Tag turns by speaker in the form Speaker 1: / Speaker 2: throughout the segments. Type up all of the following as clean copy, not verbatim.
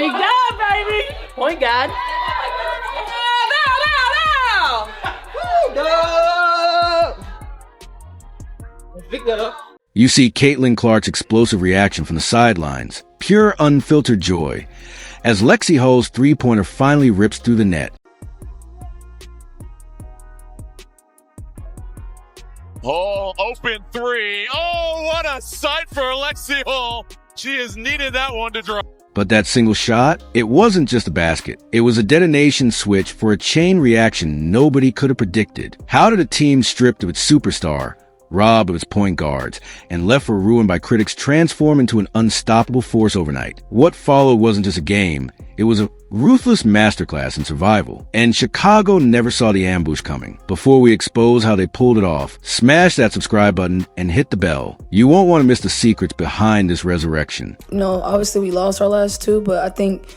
Speaker 1: Big dog, baby. Point guard. Big dog.
Speaker 2: You see Caitlyn Clark's explosive reaction from the sidelines. Pure, unfiltered joy. As Lexi Hull's three-pointer finally rips through the net.
Speaker 3: Hull, open three. Oh, what a sight for Lexi Hull. She has needed that one to drop.
Speaker 2: But that single shot, it wasn't just a basket. It was a detonation switch for a chain reaction nobody could have predicted. How did a team stripped of its superstar, robbed of its point guards, and left for ruin by critics transform into an unstoppable force overnight? What followed wasn't just a game. It was a ruthless masterclass in survival. And Chicago never saw the ambush coming. Before we expose how they pulled it off, smash that subscribe button and hit the bell. You won't want to miss the secrets behind this resurrection.
Speaker 4: Obviously we lost our last two, but I think,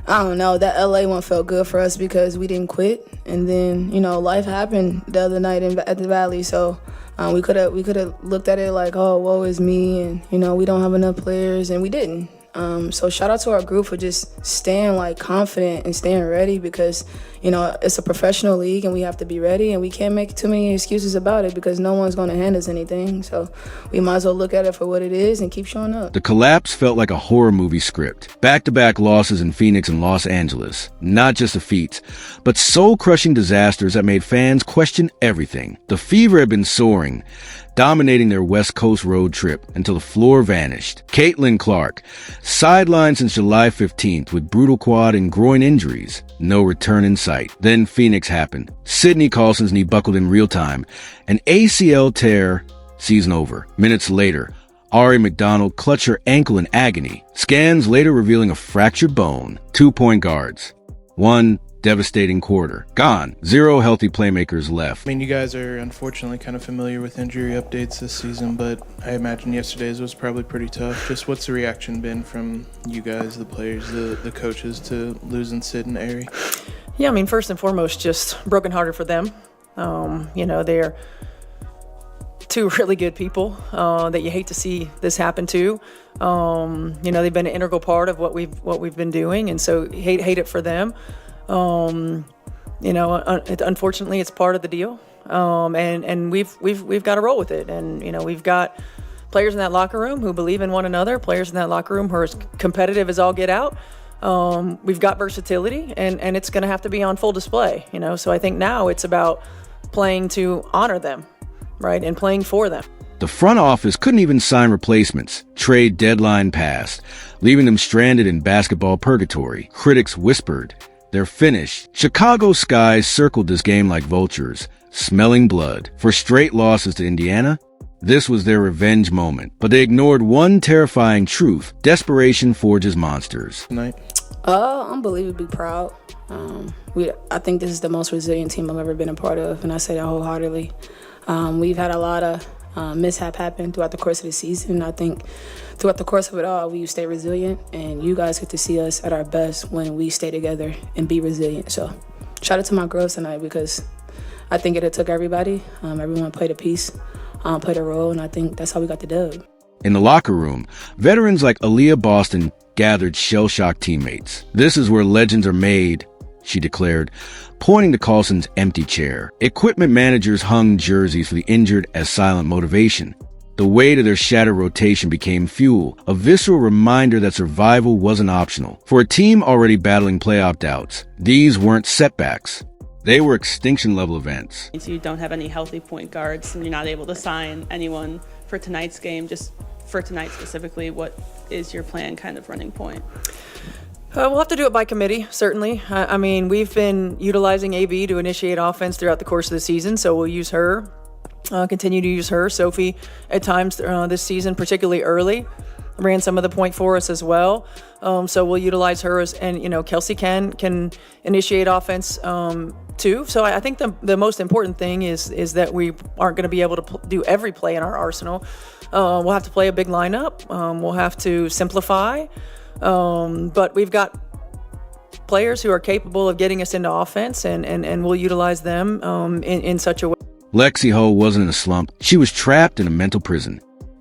Speaker 4: I don't know, that LA one felt good for us because we didn't quit. And then, life happened the other night at the Valley, so we could have looked at it like, oh, woe is me, and we don't have enough players, and we didn't. So shout out to our group for just staying confident and staying ready because it's a professional league and we have to be ready and we can't make too many excuses about it because no one's going to hand us anything. So we might as well look at it for what it is and keep showing up.
Speaker 2: The collapse felt like a horror movie script. Back-to-back losses in Phoenix and Los Angeles. Not just defeats, but soul-crushing disasters that made fans question everything. The fever had been soaring, dominating their West Coast road trip until the floor vanished. Caitlyn Clark, sidelined since July 15th with brutal quad and groin injuries. No return in sight. Then Phoenix happened. Sydney Carlson's knee buckled in real time. An ACL tear, season over. Minutes later, Ari McDonald clutched her ankle in agony. Scans later revealing a fractured bone. 2 point guards. One devastating quarter. Gone. 0 healthy playmakers left.
Speaker 5: You guys are unfortunately kind of familiar with injury updates this season, but I imagine yesterday's was probably pretty tough. Just what's the reaction been from you guys, the players, the coaches, to losing Sid and Ari?
Speaker 6: Yeah, first and foremost, just brokenhearted for them. They're two really good people that you hate to see this happen to. They've been an integral part of what we've been doing, and so hate it for them. Unfortunately, it's part of the deal, and we've got to roll with it. And we've got players in that locker room who believe in one another. Players in that locker room who are as competitive as all get out. We've got versatility, and it's going to have to be on full display. So I think now it's about playing to honor them, right, and playing for them.
Speaker 2: The front office couldn't even sign replacements. Trade deadline passed, leaving them stranded in basketball purgatory. Critics whispered, "They're finished." Chicago skies circled this game like vultures, smelling blood. For straight losses to Indiana, this was their revenge moment. But they ignored one terrifying truth. Desperation forges monsters.
Speaker 5: Tonight.
Speaker 4: Unbelievably proud. I think this is the most resilient team I've ever been a part of, and I say that wholeheartedly. We've had a lot of mishap happen throughout the course of the season. I think throughout the course of it all, we stay resilient, and you guys get to see us at our best when we stay together and be resilient. So shout out to my girls tonight because I think it took everybody. Everyone played a piece, played a role, and I think that's how we got the dub.
Speaker 2: In the locker room, veterans like Aaliyah Boston gathered shell-shocked teammates. "This is where legends are made," she declared, pointing to Carlson's empty chair. Equipment managers hung jerseys for the injured as silent motivation. The weight of their shattered rotation became fuel, a visceral reminder that survival wasn't optional. For a team already battling playoff doubts, these weren't setbacks. They were extinction-level events.
Speaker 7: So you don't have any healthy point guards, and you're not able to sign anyone for tonight's game. Just for tonight specifically, what is your plan kind of running point?
Speaker 6: We'll have to do it by committee, certainly. We've been utilizing AB to initiate offense throughout the course of the season, so we'll use her, continue to use her. Sophie, at times this season, particularly early, ran some of the point for us as well. So we'll utilize her and Kelsey can initiate offense too. So I think the most important thing is that we aren't going to be able to do every play in our arsenal. We'll have to play a big lineup. We'll have to simplify. But we've got players who are capable of getting us into offense, and we'll utilize them in such a way.
Speaker 2: Lexi Hull wasn't in a slump. She was trapped in a mental prison.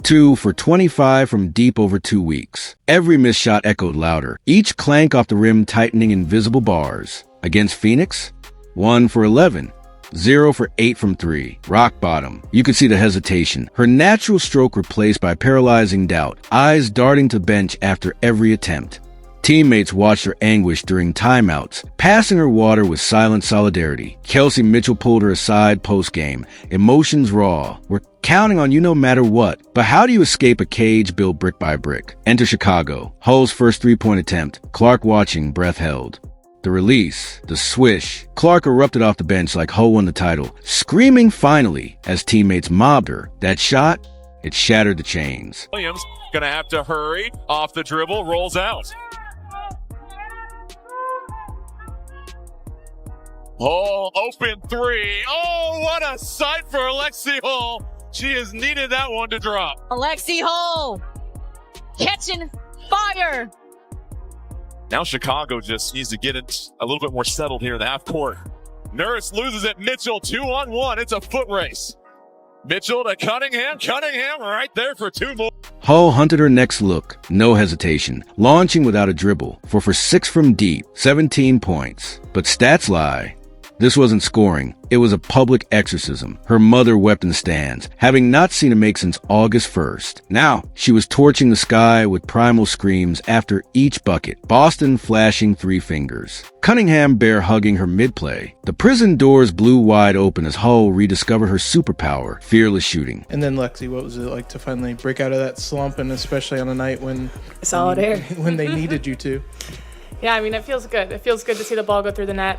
Speaker 2: 2 for 25 from deep over 2 weeks. Every missed shot echoed louder, each clank off the rim tightening invisible bars. Against Phoenix, 1 for 11. 0 for 8 from 3. Rock bottom. You could see the hesitation. Her natural stroke replaced by paralyzing doubt. Eyes darting to bench after every attempt. Teammates watched her anguish during timeouts, passing her water with silent solidarity. Kelsey Mitchell pulled her aside post-game. Emotions raw. We're counting on you no matter what. But how do you escape a cage built brick by brick? Enter Chicago. Hull's first three-point attempt. Clark watching, breath held. The release, the swish. Clark erupted off the bench like Hull won the title, screaming finally as teammates mobbed her. That shot, it shattered the chains.
Speaker 3: Williams gonna have to hurry off the dribble, rolls out. Hull open three. Oh, what a sight for Lexi Hull. She has needed that one to drop.
Speaker 8: Lexi Hull catching fire.
Speaker 3: Now Chicago just needs to get it a little bit more settled here in the half court. Nurse loses it. Mitchell 2-on-1. It's a foot race. Mitchell to Cunningham. Cunningham right there for 2 more.
Speaker 2: Hull hunted her next look. No hesitation. Launching without a dribble. 4 for 6 from deep. 17 points. But stats lie. This wasn't scoring. It was a public exorcism. Her mother wept in the stands, having not seen a make since August 1st. Now, she was torching the sky with primal screams after each bucket. Boston flashing 3 fingers. Cunningham bear hugging her mid-play. The prison doors blew wide open as Hull rediscovered her superpower, fearless shooting.
Speaker 5: And then Lexi, what was it like to finally break out of that slump, and especially on a night when
Speaker 4: It's all there.
Speaker 5: when they needed you to?
Speaker 9: Yeah, I mean, it feels good. It feels good to see the ball go through the net.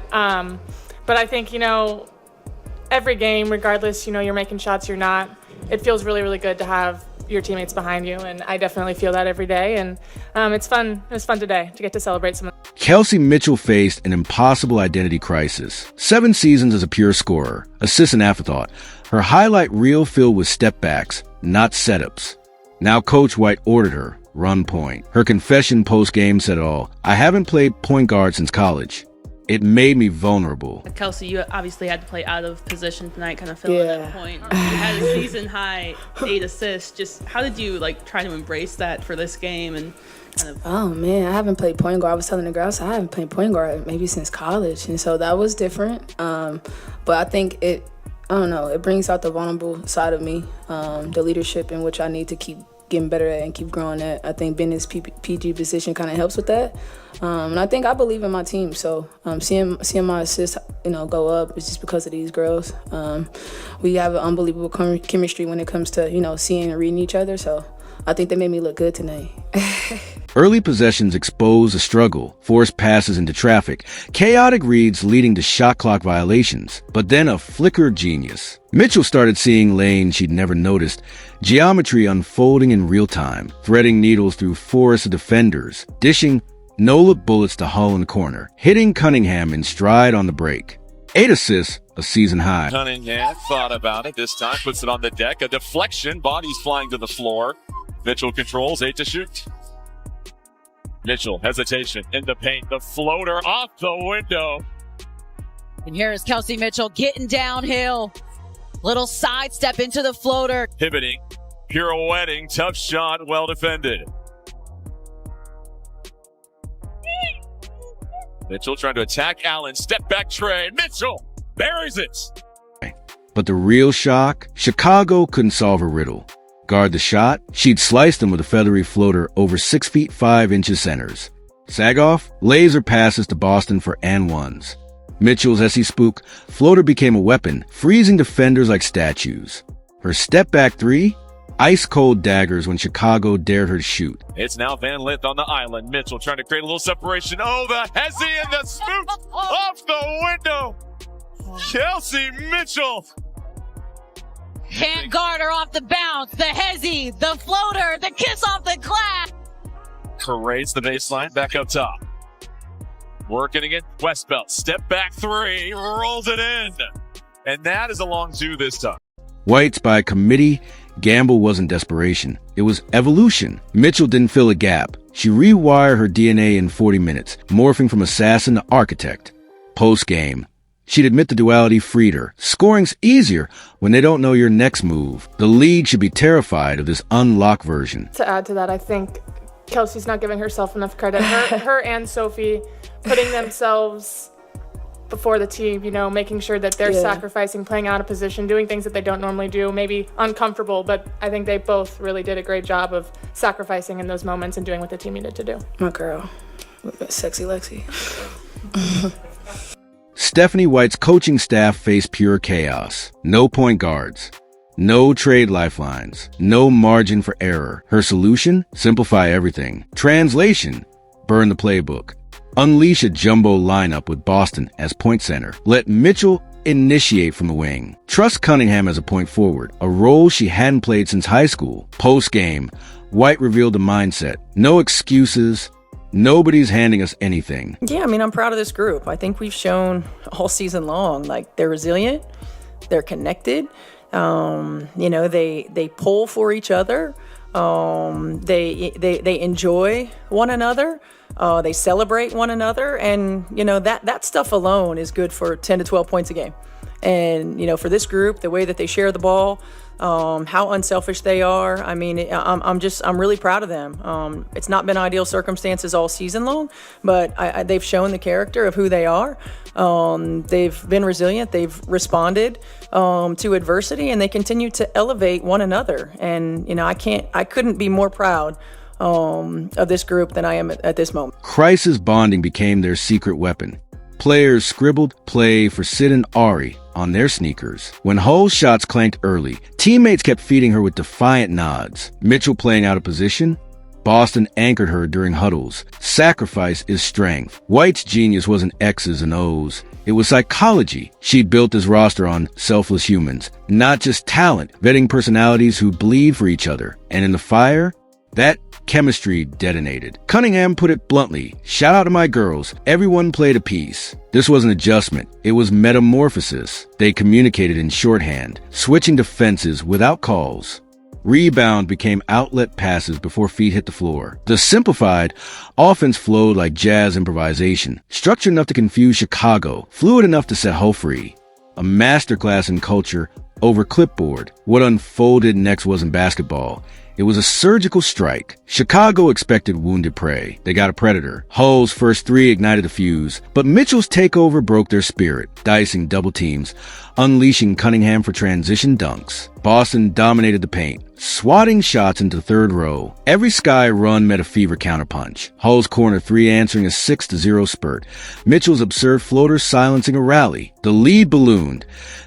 Speaker 9: But I think, every game, regardless, you're making shots, you're not, it feels really, really good to have your teammates behind you. And I definitely feel that every day. And it's fun. It was fun today to get to celebrate some.
Speaker 2: Kelsey Mitchell faced an impossible identity crisis. 7 seasons as a pure scorer, assist and afterthought. Her highlight reel filled with step backs, not setups. Now Coach White ordered her, run point. Her confession post-game said it all. I haven't played point guard since college. It made me vulnerable.
Speaker 7: Kelsey, you obviously had to play out of position tonight, kind of fill in that point. You had a season high 8 assists. Just how did you try to embrace that for this game and kind of?
Speaker 4: Oh man, I haven't played point guard. I was telling the girls I haven't played point guard maybe since college, and so that was different. But I think it brings out the vulnerable side of me, the leadership in which I need to keep getting better at and keep growing at. I think being in this PG position kind of helps with that. And I think I believe in my team. So seeing my assists, go up is just because of these girls. We have an unbelievable chemistry when it comes to, seeing and reading each other. So I think they made me look good tonight.
Speaker 2: Early possessions exposed a struggle, forced passes into traffic, chaotic reads leading to shot clock violations, but then a flicker of genius. Mitchell started seeing lanes she'd never noticed, geometry unfolding in real time, threading needles through forests of defenders, dishing no-look bullets to Hull in the corner, hitting Cunningham in stride on the break. 8 assists, a season high.
Speaker 3: Cunningham thought about it this time, puts it on the deck. A deflection, bodies flying to the floor. Mitchell controls, 8 to shoot. Mitchell, hesitation in the paint. The floater off the window.
Speaker 8: And here is Kelsey Mitchell getting downhill. Little sidestep into the floater.
Speaker 3: Pivoting, pirouetting, tough shot, well defended. Mitchell trying to attack Allen. Step back tray. Mitchell buries it.
Speaker 2: But the real shock, Chicago couldn't solve her riddle. Guard the shot, she'd sliced them with a feathery floater over 6 feet 5 inches centers. Sag off, laser passes to Boston for and ones. Mitchell's Essie Spook floater became a weapon, freezing defenders like statues. Her step-back 3, ice-cold daggers when Chicago dared her to shoot.
Speaker 3: It's now Van Lith on the island. Mitchell trying to create a little separation. Oh, the Hezzy and the Spook off the window. Kelsey Mitchell.
Speaker 8: Can't guard her off the bounce. The hezzy, the floater, the kiss off the glass.
Speaker 3: Parades the baseline, back up top. Working again. Westbelt, step back 3, rolls it in. And that is a long 2 this time.
Speaker 2: White's by committee, gamble wasn't desperation. It was evolution. Mitchell didn't fill a gap. She rewired her DNA in 40 minutes, morphing from assassin to architect. Post-game, She'd admit the duality freed her. Scoring's easier when they don't know your next move. The league should be terrified of this unlocked version.
Speaker 9: To add to that, I think Kelsey's not giving herself enough credit. Her and Sophie putting themselves before the team, making sure that they're sacrificing, playing out of position, doing things that they don't normally do, maybe uncomfortable, but I think they both really did a great job of sacrificing in those moments and doing what the team needed to do.
Speaker 4: My girl, sexy Lexi.
Speaker 2: Stephanie White's coaching staff faced pure chaos. No point guards. No trade lifelines. No margin for error. Her solution? Simplify everything. Translation? Burn the playbook. Unleash a jumbo lineup with Boston as point center. Let Mitchell initiate from the wing. Trust Cunningham as a point forward, a role she hadn't played since high school. Post-game, White revealed the mindset. No excuses. Nobody's handing us anything.
Speaker 6: Yeah, I'm proud of this group. I think we've shown all season long, they're resilient, they're connected. They pull for each other. They enjoy one another. They celebrate one another, and that stuff alone is good for 10 to 12 points a game. And for this group, the way that they share the ball, how unselfish they are. I'm really proud of them. It's not been ideal circumstances all season long, but they've shown the character of who they are. They've been resilient. They've responded to adversity, and they continue to elevate one another. And I couldn't be more proud of this group than I am at this moment.
Speaker 2: Crisis bonding became their secret weapon. Players scribbled play for Sid and Ari on their sneakers. When Hull's shots clanked early, teammates kept feeding her with defiant nods. Mitchell playing out of position. Boston anchored her during huddles. Sacrifice is strength. White's genius wasn't X's and O's. It was psychology. She built this roster on selfless humans, not just talent, vetting personalities who bleed for each other. And in the fire, that chemistry detonated. Cunningham put it bluntly, shout out to my girls, everyone played a piece. This was an adjustment. It was metamorphosis. They communicated in shorthand, switching defenses without calls. Rebound became outlet passes before feet hit the floor. The simplified offense flowed like jazz improvisation, structured enough to confuse Chicago, fluid enough to set Hull free. A masterclass in culture over clipboard. What unfolded next wasn't basketball. It was a surgical strike. Chicago expected wounded prey. They got a predator. Hull's first three ignited the fuse, but Mitchell's takeover broke their spirit, dicing double teams, unleashing Cunningham for transition dunks. Boston dominated the paint, swatting shots into the third row. Every Sky run met a fever counterpunch. Hull's corner three answering a 6-0 spurt. Mitchell's absurd floater silencing a rally. The lead ballooned.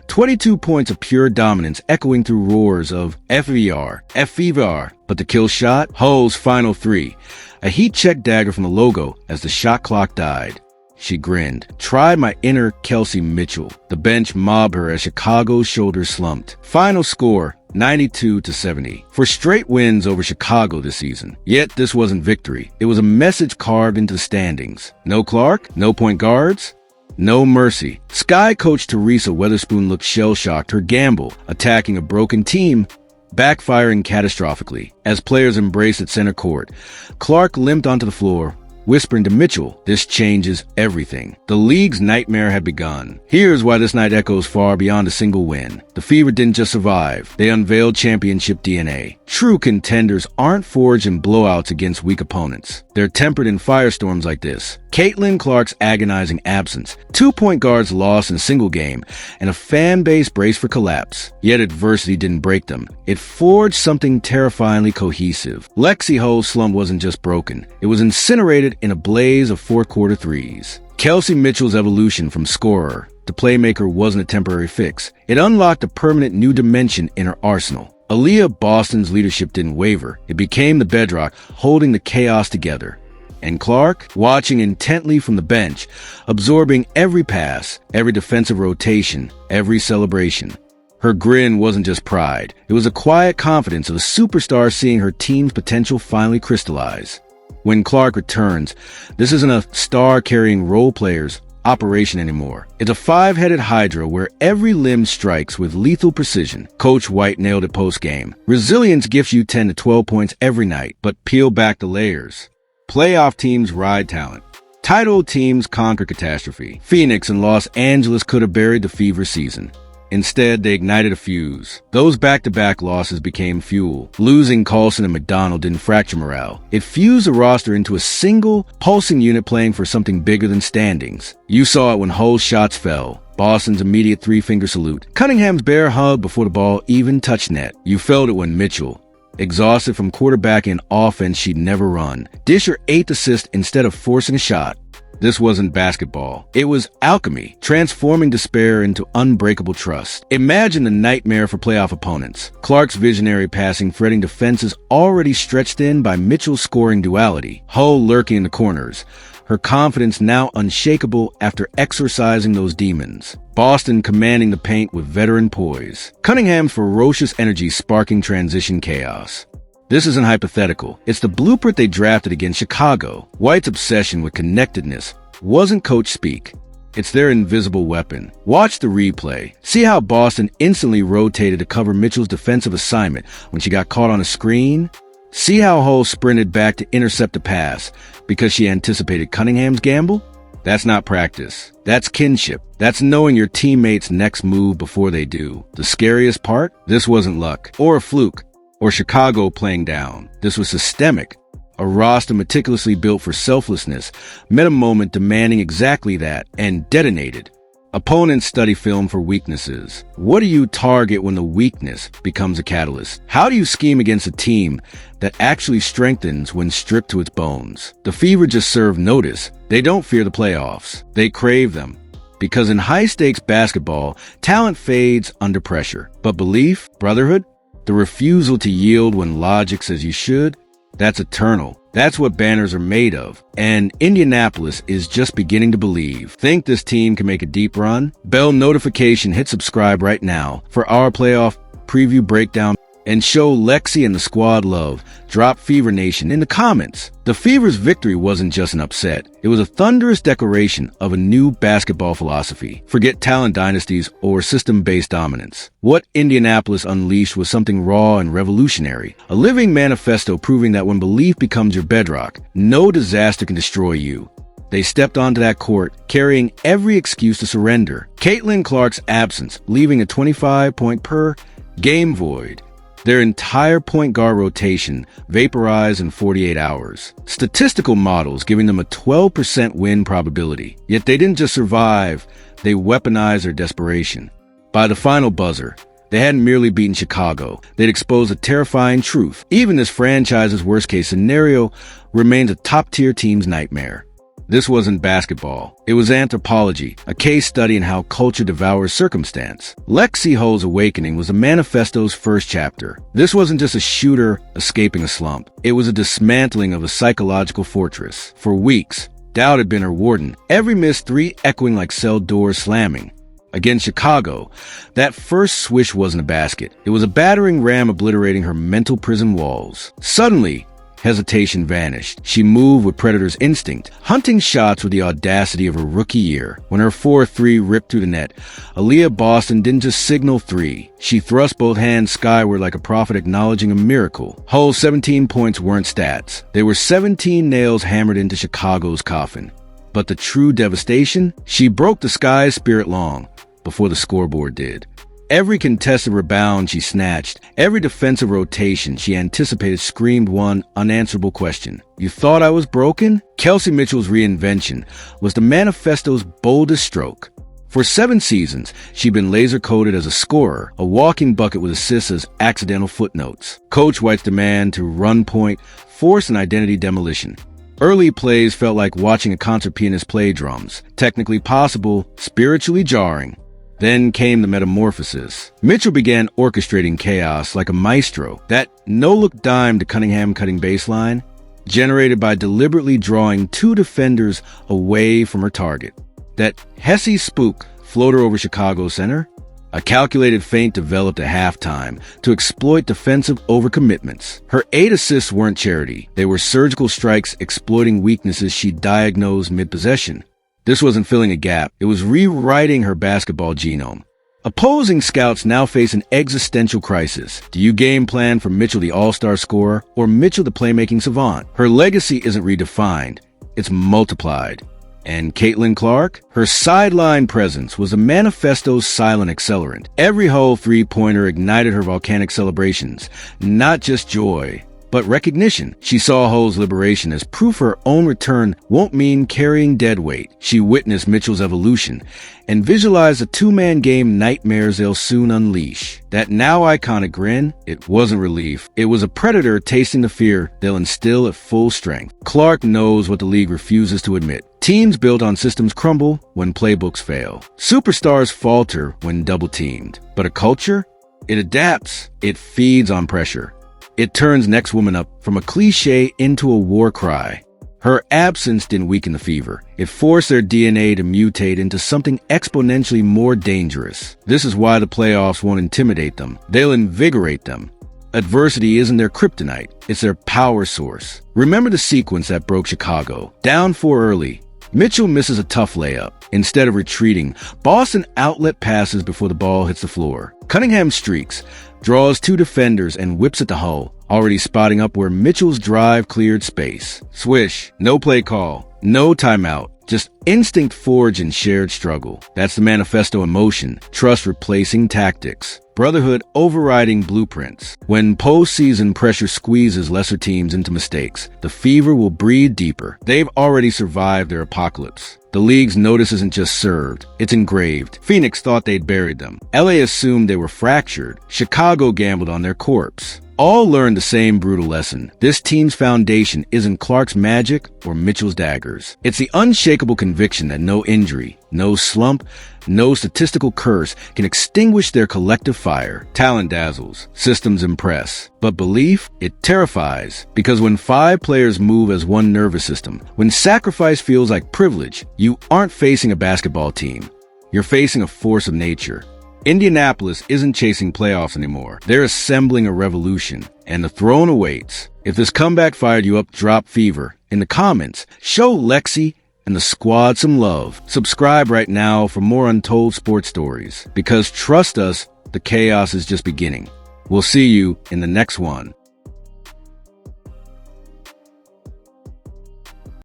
Speaker 2: 22 points of pure dominance echoing through roars of FVR. But the kill shot, Hull's final three. A heat-check dagger from the logo as the shot clock died. She grinned. Tried my inner Kelsey Mitchell. The bench mobbed her as Chicago's shoulders slumped. Final score, 92-70. For straight wins over Chicago this season. Yet this wasn't victory. It was a message carved into the standings. No Clark, no point guards, no mercy. Sky coach Teresa Weatherspoon looked shell-shocked. Her gamble, attacking a broken team, backfiring catastrophically. As players embraced at center court, Clark limped onto the floor, whispering to Mitchell, this changes everything. The league's nightmare had begun. Here's why this night echoes far beyond a single win. The Fever didn't just survive. They unveiled championship DNA. True contenders aren't forged in blowouts against weak opponents. They're tempered in firestorms like this. Caitlyn Clark's agonizing absence, 2 point guards lost in a single game, and a fan base braced for collapse. Yet adversity didn't break them. It forged something terrifyingly cohesive. Lexi Hull's slump wasn't just broken. It was incinerated in a blaze of fourth-quarter threes. Kelsey Mitchell's evolution from scorer to playmaker wasn't a temporary fix. It unlocked a permanent new dimension in her arsenal. Aaliyah Boston's leadership didn't waver. It became the bedrock, holding the chaos together. And Clark, watching intently from the bench, absorbing every pass, every defensive rotation, every celebration. Her grin wasn't just pride. It was a quiet confidence of a superstar seeing her team's potential finally crystallize. When Clark returns, this isn't a star-carrying role player's operation anymore. It's a five-headed hydra where every limb strikes with lethal precision. Coach White nailed it post-game. Resilience gifts you 10 to 12 points every night, but peel back the layers. Playoff teams ride talent. Title teams conquer catastrophe. Phoenix and Los Angeles could have buried the Fever season. Instead, they ignited a fuse. Those back-to-back losses became fuel. Losing Carlson and McDonald didn't fracture morale. It fused the roster into a single, pulsing unit playing for something bigger than standings. You saw it when Hull's shots fell. Boston's immediate three-finger salute. Cunningham's bear hug before the ball even touched net. You felt it when Mitchell, exhausted from quarterbacking offense she'd never run, dished her 8th assist instead of forcing a shot. This wasn't basketball. It was alchemy, transforming despair into unbreakable trust. Imagine the nightmare for playoff opponents. Clark's visionary passing threading defenses already stretched in by Mitchell's scoring duality. Hull lurking in the corners, her confidence now unshakable after exorcising those demons. Boston commanding the paint with veteran poise. Cunningham's ferocious energy sparking transition chaos. This isn't hypothetical. It's the blueprint they drafted against Chicago. White's obsession with connectedness wasn't coach speak. It's their invisible weapon. Watch the replay. See how Boston instantly rotated to cover Mitchell's defensive assignment when she got caught on a screen? See how Hull sprinted back to intercept a pass because she anticipated Cunningham's gamble? That's not practice. That's kinship. That's knowing your teammates' next move before they do. The scariest part? This wasn't luck or a fluke or Chicago playing down. This was systemic. A roster meticulously built for selflessness met a moment demanding exactly that and detonated. Opponents study film for weaknesses. What do you target when the weakness becomes a catalyst? How do you scheme against a team that actually strengthens when stripped to its bones? The Fever just serve notice. They don't fear the playoffs. They crave them. Because in high-stakes basketball, talent fades under pressure. But belief, brotherhood, the refusal to yield when logic says you should, that's eternal. That's what banners are made of. And Indianapolis is just beginning to believe. Think this team can make a deep run? Bell notification, hit subscribe right now for our playoff preview breakdown and show Lexie and the squad love. Drop Fever Nation in the comments. The Fever's victory wasn't just an upset. It was a thunderous declaration of a new basketball philosophy. Forget talent dynasties or system-based dominance. What Indianapolis unleashed was something raw and revolutionary. A living manifesto proving that when belief becomes your bedrock, no disaster can destroy you. They stepped onto that court, carrying every excuse to surrender. Caitlyn Clark's absence, leaving a 25-point per game void. Their entire point guard rotation vaporized in 48 hours. Statistical models giving them a 12% win probability. Yet they didn't just survive, they weaponized their desperation. By the final buzzer, they hadn't merely beaten Chicago, they'd exposed a terrifying truth. Even this franchise's worst-case scenario remains a top-tier team's nightmare. This wasn't basketball. It was anthropology, a case study in how culture devours circumstance. Lexi Hull's awakening was the manifesto's first chapter. This wasn't just a shooter escaping a slump. It was a dismantling of a psychological fortress. For weeks, doubt had been her warden, every missed three echoing like cell doors slamming. Against Chicago, that first swish wasn't a basket. It was a battering ram obliterating her mental prison walls. Suddenly, hesitation vanished. She moved with predator's instinct, hunting shots with the audacity of her rookie year. When her 4-3 ripped through the net, Aaliyah Boston didn't just signal three. She thrust both hands skyward like a prophet acknowledging a miracle. Hull's 17 points weren't stats. They were 17 nails hammered into Chicago's coffin. But the true devastation? She broke the sky's spirit long before the scoreboard did. Every contested rebound she snatched, every defensive rotation she anticipated screamed one unanswerable question. You thought I was broken? Kelsey Mitchell's reinvention was the manifesto's boldest stroke. For 7 seasons, she'd been laser-coded as a scorer, a walking bucket with assists as accidental footnotes. Coach White's demand to run point forced an identity demolition. Early plays felt like watching a concert pianist play drums. Technically possible, spiritually jarring. Then came the metamorphosis. Mitchell began orchestrating chaos like a maestro. That no-look dime to Cunningham cutting baseline, generated by deliberately drawing 2 defenders away from her target. That Hesse spook floater over Chicago center, a calculated feint developed at halftime to exploit defensive overcommitments. Her 8 assists weren't charity. They were surgical strikes exploiting weaknesses she diagnosed mid-possession. This wasn't filling a gap. It was rewriting her basketball genome. Opposing scouts now face an existential crisis. Do you game plan for Mitchell the all-star scorer or Mitchell the playmaking savant? Her legacy isn't redefined. It's multiplied. And Caitlyn Clark? Her sideline presence was a manifesto's silent accelerant. Every Hull three-pointer ignited her volcanic celebrations, not just joy, but recognition. She saw Hull's liberation as proof her own return won't mean carrying dead weight. She witnessed Mitchell's evolution and visualized the two-man game nightmares they'll soon unleash. That now iconic grin, it wasn't relief. It was a predator tasting the fear they'll instill at full strength. Clark knows what the league refuses to admit. Teams built on systems crumble when playbooks fail. Superstars falter when double-teamed. But a culture? It adapts. It feeds on pressure. It turns Next Woman Up from a cliche into a war cry. Her absence didn't weaken the Fever. It forced their DNA to mutate into something exponentially more dangerous. This is why the playoffs won't intimidate them. They'll invigorate them. Adversity isn't their kryptonite. It's their power source. Remember the sequence that broke Chicago. Down 4 early. Mitchell misses a tough layup. Instead of retreating, Boston outlet passes before the ball hits the floor. Cunningham streaks, draws 2 defenders, and whips at the Hull, already spotting up where Mitchell's drive cleared space. Swish, no play call, no timeout, just instinct forged and shared struggle. That's the manifesto in motion, trust replacing tactics. Brotherhood overriding blueprints. When postseason pressure squeezes lesser teams into mistakes, the Fever will breathe deeper. They've already survived their apocalypse. The league's notice isn't just served, it's engraved. Phoenix thought they'd buried them. LA assumed they were fractured. Chicago gambled on their corpse. All learned the same brutal lesson. This team's foundation isn't Clark's magic or Mitchell's daggers. It's the unshakable conviction that no injury, no slump, no statistical curse can extinguish their collective fire. Talent dazzles, systems impress, but belief, it terrifies. Because when 5 players move as one nervous system, when sacrifice feels like privilege, you aren't facing a basketball team. You're facing a force of nature. Indianapolis isn't chasing playoffs anymore. They're assembling a revolution, and the throne awaits. If this comeback fired you up, drop Fever. In the comments, show Lexi and the squad some love. Subscribe right now for more untold sports stories. Because trust us, the chaos is just beginning. We'll see you in the next one.